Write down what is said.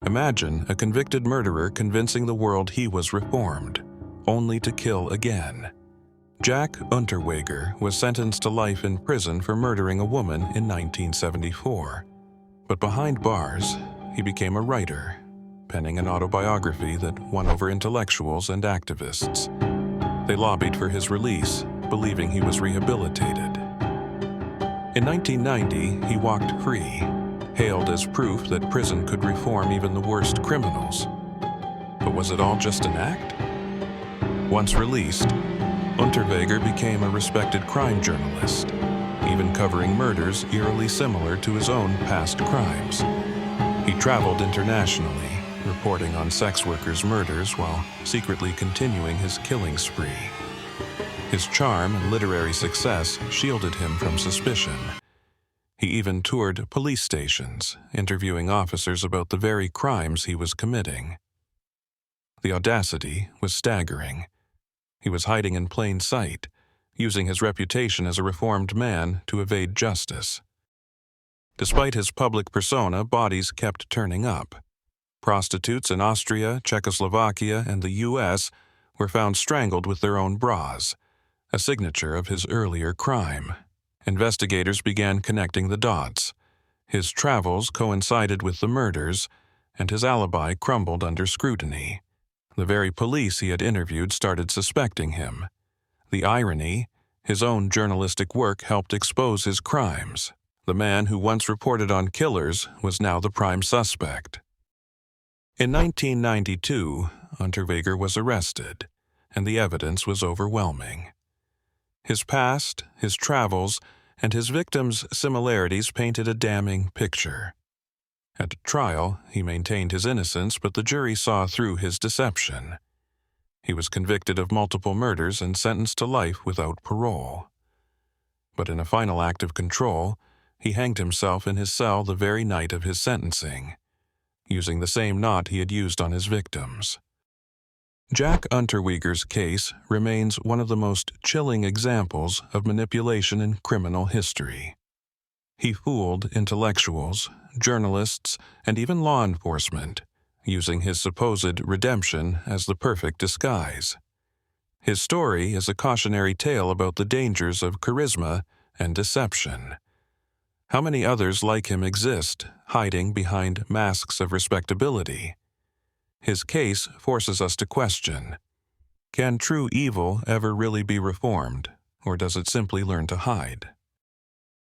Imagine a convicted murderer convincing the world he was reformed, only to kill again. Jack Unterweger was sentenced to life in prison for murdering a woman in 1974. But behind bars, he became a writer, penning an autobiography that won over intellectuals and activists. They lobbied for his release, believing he was rehabilitated. In 1990, he walked free, hailed as proof that prison could reform even the worst criminals. But was it all just an act? Once released, Unterweger became a respected crime journalist, even covering murders eerily similar to his own past crimes. He traveled internationally, reporting on sex workers' murders while secretly continuing his killing spree. His charm and literary success shielded him from suspicion. He even toured police stations, interviewing officers about the very crimes he was committing. The audacity was staggering. He was hiding in plain sight, using his reputation as a reformed man to evade justice. Despite his public persona, bodies kept turning up. Prostitutes in Austria, Czechoslovakia, and the U.S. were found strangled with their own bras, a signature of his earlier crime. Investigators began connecting the dots. His travels coincided with the murders, and his alibi crumbled under scrutiny. The very police he had interviewed started suspecting him. The irony, his own journalistic work helped expose his crimes. The man who once reported on killers was now the prime suspect. In 1992, Unterweger was arrested, and the evidence was overwhelming. His past, his travels, and his victims' similarities painted a damning picture. At trial, he maintained his innocence, but the jury saw through his deception. He was convicted of multiple murders and sentenced to life without parole. But in a final act of control, he hanged himself in his cell the very night of his sentencing, using the same knot he had used on his victims. Jack Unterweger's case remains one of the most chilling examples of manipulation in criminal history. He fooled intellectuals, journalists, and even law enforcement, using his supposed redemption as the perfect disguise. His story is a cautionary tale about the dangers of charisma and deception. How many others like him exist, hiding behind masks of respectability? His case forces us to question, can true evil ever really be reformed, or does it simply learn to hide?